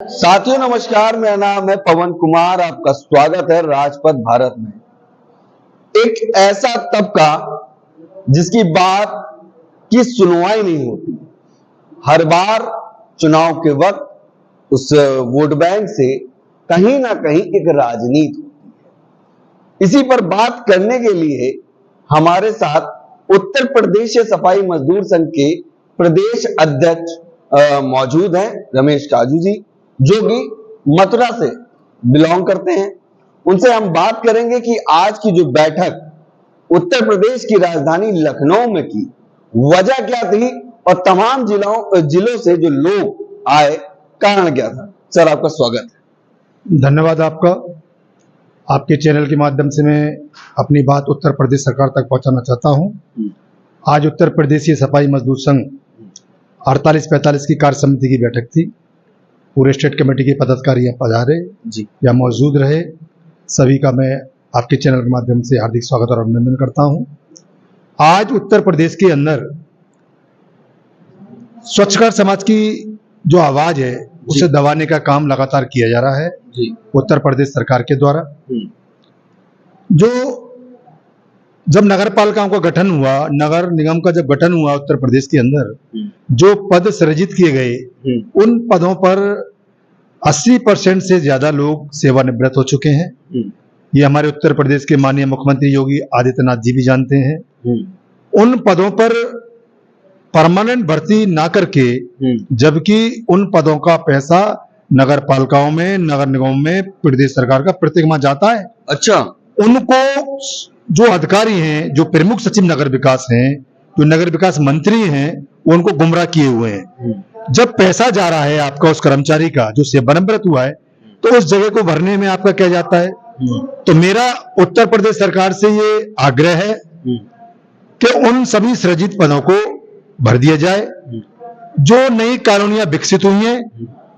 साथियों नमस्कार, मेरा नाम है पवन कुमार। आपका स्वागत है राजपथ भारत में। एक ऐसा तबका जिसकी बात की सुनवाई नहीं होती, हर बार चुनाव के वक्त उस वोट बैंक से कहीं ना कहीं एक राजनीति होती है। इसी पर बात करने के लिए हमारे साथ उत्तर प्रदेश सफाई मजदूर संघ के प्रदेश अध्यक्ष मौजूद हैं, रमेश काजू जी, जो कि मथुरा से बिलोंग करते हैं। उनसे हम बात करेंगे कि आज की जो बैठक उत्तर प्रदेश की राजधानी लखनऊ में की, वजह क्या थी और तमाम जिलों से जो लोग आए, कारण क्या था। सर, आपका स्वागत है। धन्यवाद आपका। आपके चैनल के माध्यम से मैं अपनी बात उत्तर प्रदेश सरकार तक पहुंचाना चाहता हूं। आज उत्तर प्रदेशीय सफाई मजदूर संघ 48-45 की कार्य समिति की बैठक थी। पूरे स्टेट कमेटी के पदाधिकारी यहाँ पधारे जी या मौजूद रहे। सभी का मैं आपके चैनल के माध्यम से हार्दिक स्वागत और अभिनंदन करता हूं। आज उत्तर प्रदेश के अंदर स्वच्छकर समाज की जो आवाज है उसे दबाने का काम लगातार किया जा रहा है जी। उत्तर प्रदेश सरकार के द्वारा जो जब नगर पालिकाओं का गठन हुआ, नगर निगम का जब गठन हुआ उत्तर प्रदेश के अंदर, जो पद सृजित किए गए उन पदों पर 80% से ज्यादा लोग सेवानिवृत्त हो चुके हैं। ये हमारे उत्तर प्रदेश के माननीय मुख्यमंत्री योगी आदित्यनाथ जी भी जानते हैं। उन पदों पर परमानेंट भर्ती ना करके, जबकि उन पदों का पैसा नगर पालिकाओं में, नगर निगमों में प्रदेश सरकार का प्रत्येक माह जाता है। अच्छा, उनको जो अधिकारी हैं, जो प्रमुख सचिव नगर विकास हैं, जो नगर विकास मंत्री हैं, उनको गुमराह किए हुए हैं। जब पैसा जा रहा है आपका उस कर्मचारी का जो सेवानिवृत्त हुआ है, तो उस जगह को भरने में आपका क्या जाता है। तो मेरा उत्तर प्रदेश सरकार से ये आग्रह है कि उन सभी सृजित पदों को भर दिया जाए। जो नई कॉलोनियां विकसित हुई हैं,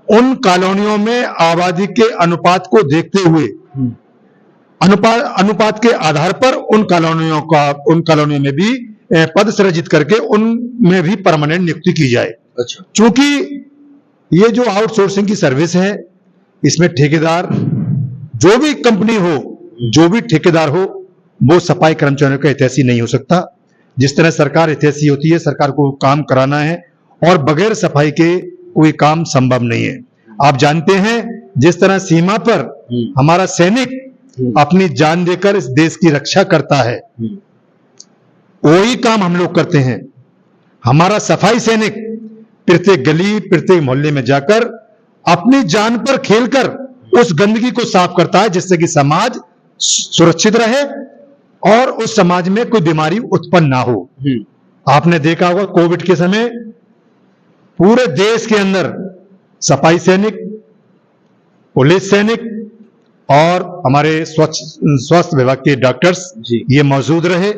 उन कॉलोनियों में आबादी के अनुपात को देखते हुए, अनुपात के आधार पर उन कॉलोनियों में भी पद सृजित करके उनमें भी परमानेंट नियुक्ति की जाए। अच्छा, क्योंकि ये जो आउटसोर्सिंग की सर्विस है, इसमें ठेकेदार, जो भी कंपनी हो, जो भी ठेकेदार हो, वो सफाई कर्मचारियों का हितैषी नहीं हो सकता। जिस तरह सरकार हितैषी होती है, सरकार को काम कराना है और बगैर सफाई के कोई काम संभव नहीं है। आप जानते हैं, जिस तरह सीमा पर हमारा सैनिक अपनी जान देकर इस देश की रक्षा करता है, वही काम हम लोग करते हैं। हमारा सफाई सैनिक प्रत्येक गली, प्रत्येक मोहल्ले में जाकर अपनी जान पर खेलकर उस गंदगी को साफ करता है, जिससे कि समाज सुरक्षित रहे और उस समाज में कोई बीमारी उत्पन्न ना हो। आपने देखा होगा कोविड के समय पूरे देश के अंदर सफाई सैनिक, पुलिस सैनिक और हमारे स्वास्थ्य विभाग के डॉक्टर्स ये मौजूद रहे,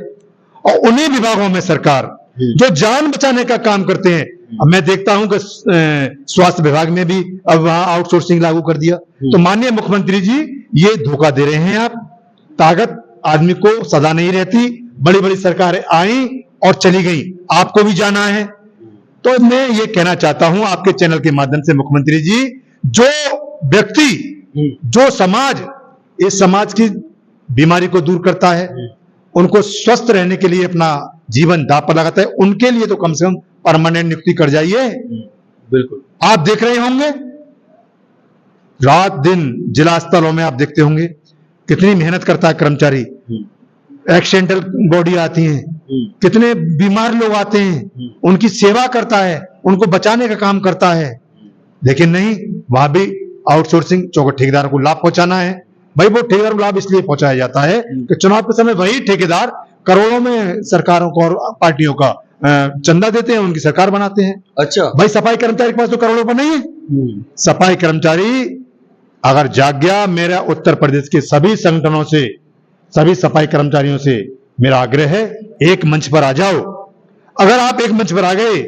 और उन्हीं विभागों में सरकार जो जान बचाने का काम करते हैं। अब मैं देखता हूं कि स्वास्थ्य विभाग में भी अब वहां आउटसोर्सिंग लागू कर दिया। तो माननीय मुख्यमंत्री जी, ये धोखा दे रहे हैं आप। ताकत आदमी को सदा नहीं रहती, बड़ी बड़ी सरकारें आई और चली गई, आपको भी जाना है। तो मैं ये कहना चाहता हूं आपके चैनल के माध्यम से, मुख्यमंत्री जी, जो व्यक्ति, जो समाज इस समाज की बीमारी को दूर करता है, उनको स्वस्थ रहने के लिए अपना जीवन दांव पर लगाता है, उनके लिए तो कम से कम परमानेंट नियुक्ति कर जाइए। बिल्कुल, आप देख रहे होंगे रात दिन जिला अस्पतालों में, आप देखते होंगे कितनी मेहनत करता है कर्मचारी। एक्सीडेंटल बॉडी आती है, कितने बीमार लोग आते हैं, उनकी सेवा करता है, उनको बचाने का काम करता है। लेकिन नहीं, वहां भी आउटसोर्सिंग, चौकट ठेकेदारों को लाभ पहुंचाना है। भाई, वो ठेकेदार को लाभ इसलिए पहुंचाया जाता है कि चुनाव के समय वही ठेकेदार करोड़ों में सरकारों को और पार्टियों का चंदा देते हैं, उनकी सरकार बनाते हैं। अच्छा भाई, सफाई कर्मचारी के पास तो करोड़ों पर नहीं है। सफाई कर्मचारी अगर जाग गया, मेरा उत्तर प्रदेश के सभी संगठनों से, सभी सफाई कर्मचारियों से मेरा आग्रह है, एक मंच पर आ जाओ। अगर आप एक मंच पर आ गए,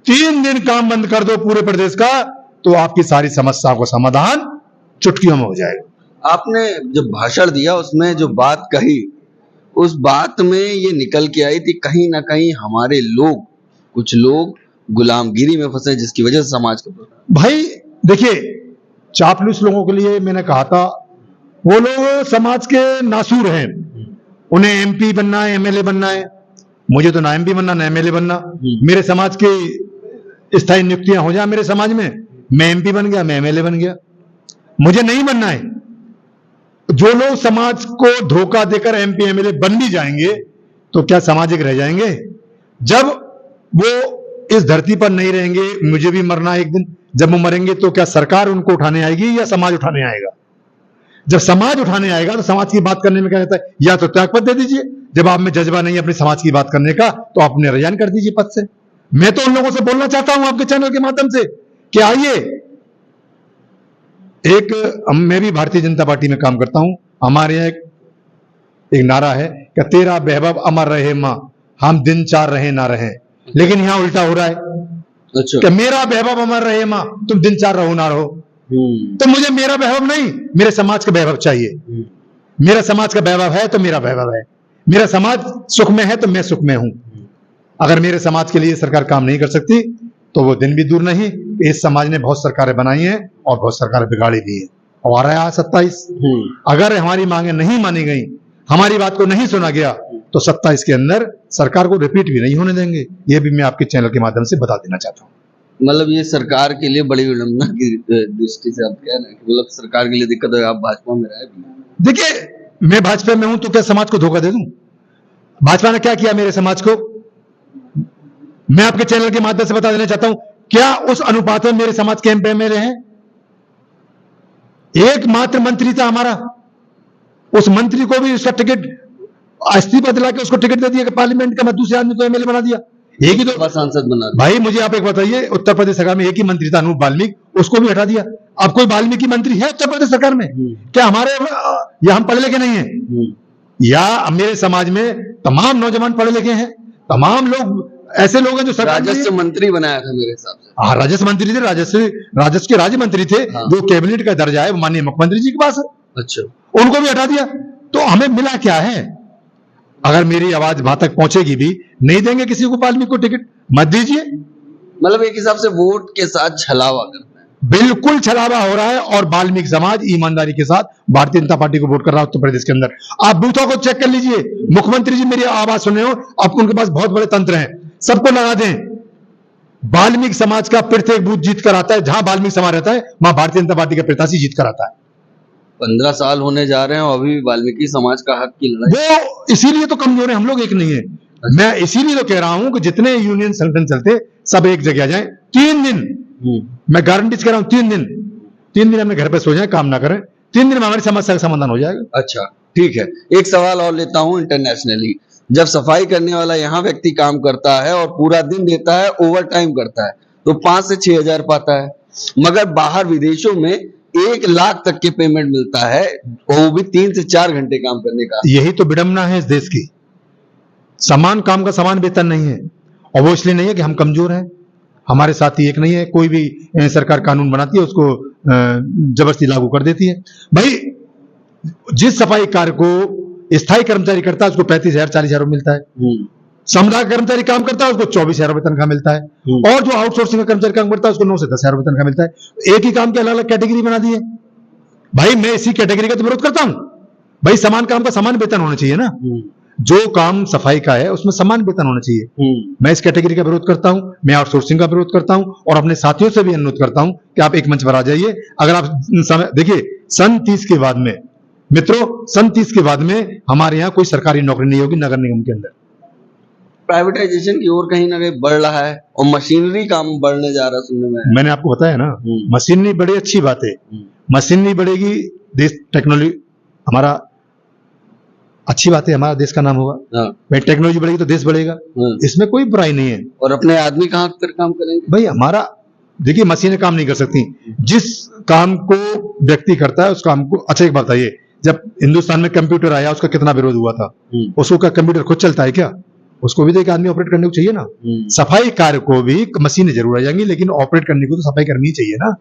3 दिन काम बंद कर दो पूरे प्रदेश का, तो आपकी सारी समस्याओं का समाधान चुटकियों में हो जाएगा। आपने जो भाषण दिया, उसमें जो बात कही, उस बात में ये निकल के आई थी, कहीं ना कहीं हमारे लोग, कुछ लोग गुलामगिरी में फंसे, जिसकी वजह से समाज को। भाई देखिए, चापलूस लोगों के लिए मैंने कहा था, वो लोग समाज के नासूर हैं, उन्हें एमपी बनना है, एमएलए बनना है। मुझे तो ना एमपी बनना ना एमएलए बनना। मेरे समाज की स्थायी नियुक्तियां हो जाए मेरे समाज में, मैं एमपी बन गया, मैं एमएलए बन गया। मुझे नहीं बनना है। जो लोग समाज को धोखा देकर एमपी एमएलए बन भी जाएंगे तो क्या सामाजिक रह जाएंगे? जब वो इस धरती पर नहीं रहेंगे, मुझे भी मरना है एक दिन, जब वो मरेंगे तो क्या सरकार उनको उठाने आएगी या समाज उठाने आएगा? जब समाज उठाने आएगा तो समाज की बात करने में क्या रहता है, या तो त्यागपत्र दे दीजिए, जब आप में जज्बा नहीं है अपने समाज की बात करने का तो आपने रिजाइन कर दीजिए पद से। मैं तो उन लोगों से बोलना चाहता हूं आपके चैनल के माध्यम से कि आइए, मैं भी भारतीय जनता पार्टी में काम करता हूं, हमारे यहाँ एक नारा है कि तेरा वैभव अमर रहे मां, हम दिन चार रहे ना रहे। लेकिन यहां उल्टा हो रहा है। अच्छा। कि मेरा वैभव अमर रहे मां, तुम दिन चार रहो ना रहो। तो मुझे मेरा वैभव नहीं, मेरे समाज का वैभव चाहिए। मेरा समाज का वैभव है तो मेरा वैभव है, मेरा समाज सुख में है तो मैं सुख में हूं। अगर मेरे समाज के लिए सरकार काम नहीं कर सकती तो वो दिन भी दूर नहीं। इस समाज ने बहुत सरकारें बनाई हैं और बहुत सरकारें बिगाड़ी भी हैं, और आ रहा है 27। अगर हमारी मांगे नहीं मानी गई, हमारी बात को नहीं सुना गया तो 27 के अंदर सरकार को रिपीट भी नहीं होने देंगे। ये भी मैं आपके चैनल के माध्यम से बता देना चाहता हूँ। मतलब ये सरकार के लिए बड़ी विडंबना की दृष्टि से आप कह रहे हैं कि मतलब सरकार के लिए दिक्कत है, आप भाजपा में रहे भी। देखिए, मैं भाजपा में हूं तो क्या समाज को धोखा दे दूं? भाजपा ने क्या किया मेरे समाज को? मैं आपके चैनल के माध्यम से बता देना चाहता हूं, क्या उस अनुपात में मेरे समाज के एमपी एमएलए हैं? एकमात्र मंत्री था हमारा, उस मंत्री को भी उसका टिकट इस्तीफा दिला के उसको टिकट दे दिया कि पार्लियामेंट का, मैं दूसरे आदमी को एमएलए बना दिया। एक ही तो सांसद बना। भाई मुझे आप एक बताइए, उत्तर प्रदेश सरकार में एक ही मंत्री था अनूप वाल्मीकि, उसको भी हटा दिया। अब कोई वाल्मीकि मंत्री है उत्तर प्रदेश सरकार में? क्या हमारे या हम पढ़े लिखे नहीं है? या मेरे समाज में तमाम नौजवान पढ़े लिखे हैं, तमाम लोग ऐसे लोग हैं जो राजस्व मंत्री बनाया था मेरे हिसाब से। हाँ, राजस्व मंत्री थे, राजस्व के राज्य मंत्री थे। हाँ। जो कैबिनेट का दर्जा है वो माननीय मुख्यमंत्री जी के पास है। अच्छा। उनको भी हटा दिया। तो हमें मिला क्या है? अगर मेरी आवाज वहां तक पहुंचेगी भी, नहीं देंगे किसी को वाल्मीकि को टिकट, मत दीजिए। मतलब एक हिसाब से वोट के साथ छलावा करना है। बिल्कुल छलावा हो रहा है, और वाल्मीकि समाज ईमानदारी के साथ भारतीय जनता पार्टी को वोट कर रहा है उत्तर प्रदेश के अंदर। आप बूथों को चेक कर लीजिए। मुख्यमंत्री जी मेरी आवाज सुन रहे हो, आप उनके पास बहुत बड़े तंत्र हैं, सबको लगा दें। वाल्मीकि समाज का प्रत्येक बूथ जीत कर आता है। जहां वाल्मीकि समाज रहता है वहां भारतीय जनता पार्टी का प्रत्याशी जीत कर आता है। 15 साल होने जा रहे हैं और अभी वाल्मीकि समाज का हक की लड़ाई। वो इसीलिए तो कमजोर है, हम लोग एक नहीं है। मैं इसीलिए तो कह रहा हूं कि जितने यूनियन संगठन चलते सब एक जगह आ जाएं। 3 दिन मैं गारंटी कह रहा हूं, 3 दिन अपने घर पे सो जाएं, काम ना करें, 3 दिन में हमारी समस्या का समाधान हो जाएगा। अच्छा, ठीक है। एक सवाल और लेता हूं इंटरनेशनली। जब सफाई करने वाला यहाँ व्यक्ति काम करता है और पूरा दिन देता है, ओवर टाइम करता है, तो 5 से 6 हजार पाता है। मगर बाहर विदेशों में 1 लाख तक के पेमेंट मिलता है, वो भी 3 से 4 घंटे काम करने का। यही तो विडंबना है इस देश की। समान काम का समान वेतन नहीं है, और वो इसलिए नहीं है कि हम कमजोर हैं, हमारे साथी एक नहीं है। कोई भी सरकार कानून बनाती है उसको जबरदस्ती लागू कर देती है। भाई जिस सफाई कार्य को स्थायी कर्मचारी करता है उसको 35,000 40,000 मिलता है। समुदाय कर्मचारी काम करता है उसको 24,000 रुपए तनख्वाह मिलता है, और जो आउटसोर्सिंग का कर्मचारी काम करता है उसको 9 से 10,000 रुपए तनख्वाह मिलता है। एक ही काम की अलग अलग कैटेगरी बना दी है। भाई मैं इसी कैटेगरी का तो विरोध करता हूं। भाई समान काम का समान वेतन होना चाहिए ना। जो काम सफाई का है उसमें समान वेतन होना चाहिए। मैं इस कैटेगरी का विरोध करता हूं, मैं आउटसोर्सिंग का विरोध करता हूं, और अपने साथियों से भी अनुरोध करता हूं कि आप एक मंच पर आ जाइए। अगर आप देखिए, सन 30 के बाद में मित्रों, सन 30 के बाद में हमारे यहाँ कोई सरकारी नौकरी नहीं होगी नगर निगम के अंदर। प्राइवेटाइजेशन की ओर कहीं ना कहीं बढ़ रहा है और मशीनरी काम बढ़ने जा रहा है, सुनने में। मैंने आपको बताया ना, मशीनरी बड़ी अच्छी बात है। मशीनरी बढ़ेगी, देश टेक्नोलॉजी हमारा अच्छी बात है, हमारा देश का नाम होगा। भाई टेक्नोलॉजी बढ़ेगी तो देश बढ़ेगा, इसमें कोई बुराई नहीं है। और अपने आदमी कहाँ फिर काम करेंगे? भाई हमारा देखिए, मशीनें काम नहीं कर सकती। जिस काम को व्यक्ति करता है उस काम को। अच्छा एक बात बताइए, जब हिंदुस्तान में कंप्यूटर आया उसका कितना विरोध हुआ था? उसको क्या कंप्यूटर खुद चलता है क्या? उसको भी तो एक आदमी ऑपरेट करने को चाहिए ना। सफाई कार्य को भी मशीनें जरूर आ जाएंगी, लेकिन ऑपरेट करने को तो सफाई कर्मी चाहिए ना।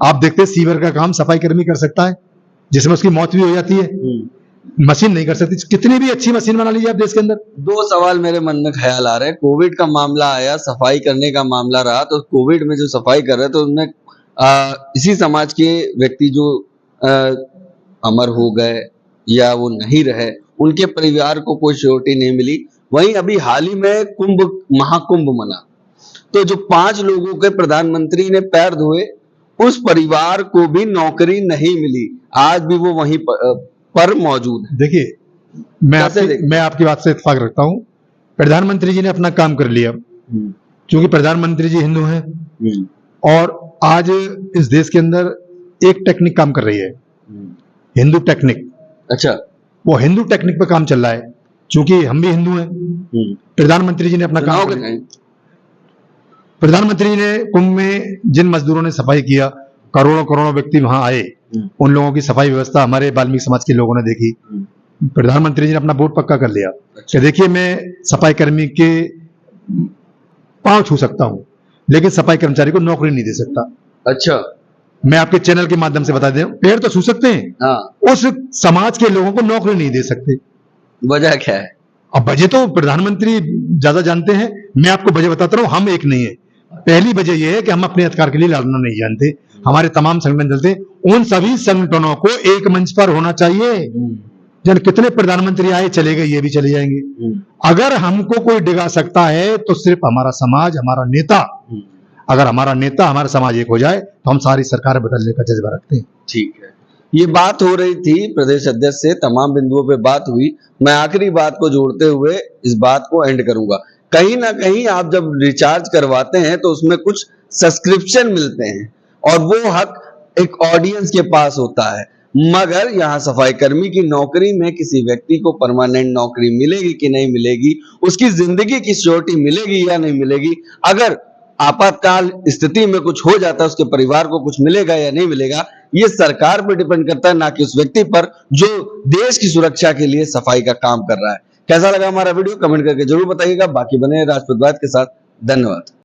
आप देखते हैं सीवर का काम सफाई कर्मी कर सकता है, जिसमें उसकी मौत भी हो जाती है, मशीन नहीं कर सकती। कितनी भी अच्छी मशीन बना लीजिए आप देश के अंदर। 2 सवाल मेरे मन में ख्याल आ रहे हैं। कोविड का मामला आया, सफाई करने का मामला रहा, तो कोविड में जो सफाई कर रहे थे तो उनमें इसी समाज के व्यक्ति जो अमर हो गए या वो नहीं रहे, उनके परिवार को कोई श्योरिटी नहीं मिली। वहीं अभी हाल ही में महाकुंभ मना, तो जो 5 लोगों के प्रधानमंत्री ने पैर धोए, उस परिवार को भी नौकरी नहीं मिली, आज भी वो वहीं पर मौजूद है। देखिए, मैं आपकी बात से इत्तेफाक रखता हूं। प्रधानमंत्री जी ने अपना काम कर लिया, क्योंकि प्रधानमंत्री जी हिंदू हैं, और आज इस देश के अंदर एक टेक्निक काम कर रही है, हिंदू टेक्निक। अच्छा, वो हिंदू टेक्निक पे काम चल रहा है, क्योंकि हम भी हिंदू हैं। प्रधानमंत्री जी ने अपना काम कर लिया। प्रधानमंत्री जी ने कुंभ में जिन मजदूरों ने सफाई किया, करोड़ों व्यक्ति वहां आए, उन लोगों की सफाई व्यवस्था हमारे वाल्मीकि समाज के लोगों ने देखी। प्रधानमंत्री जी ने अपना बोर्ड पक्का कर लिया कि देखिए, मैं सफाई कर्मी के पांव छू सकता हूं, लेकिन सफाई कर्मचारी को नौकरी नहीं दे सकता। अच्छा, मैं आपके चैनल के माध्यम से बता दें, पैर तो छू सकते हैं, हाँ। उस समाज के लोगों को नौकरी नहीं दे सकते। वजह क्या है? अब वजह तो प्रधानमंत्री ज्यादा जानते हैं, मैं आपको वजह बताता रहा हूं। हम एक नहीं है। पहली वजह यह है कि हम अपने अधिकार के लिए लड़ना नहीं जानते। हमारे तमाम संगठन चलते, उन सभी संगठनों को एक मंच पर होना चाहिए। जन कितने प्रधानमंत्री आए चले गए, ये भी चले जाएंगे। अगर हमको कोई डिगा सकता है तो सिर्फ हमारा समाज, हमारा नेता। अगर हमारा नेता, हमारा समाज एक हो जाए तो हम सारी सरकार बदलने का जज्बा रखते हैं। ठीक है, ये बात हो रही थी प्रदेश अध्यक्ष से, तमाम बिंदुओं पे बात हुई। मैं आखिरी बात को जोड़ते हुए इस बात को एंड करूंगा। कहीं ना कहीं आप जब रिचार्ज करवाते हैं तो उसमें कुछ सब्सक्रिप्शन मिलते हैं, और वो हक एक ऑडियंस के पास होता है। मगर यहाँ सफाई कर्मी की नौकरी में किसी व्यक्ति को परमानेंट नौकरी मिलेगी कि नहीं मिलेगी, उसकी जिंदगी की श्योरिटी मिलेगी या नहीं मिलेगी, अगर आपातकाल स्थिति में कुछ हो जाता है, उसके परिवार को कुछ मिलेगा या नहीं मिलेगा, ये सरकार पर डिपेंड करता है, ना कि उस व्यक्ति पर जो देश की सुरक्षा के लिए सफाई का काम कर रहा है। कैसा लगा हमारा वीडियो, कमेंट करके जरूर बताइएगा। बाकी बने राजपूत बात के साथ। धन्यवाद।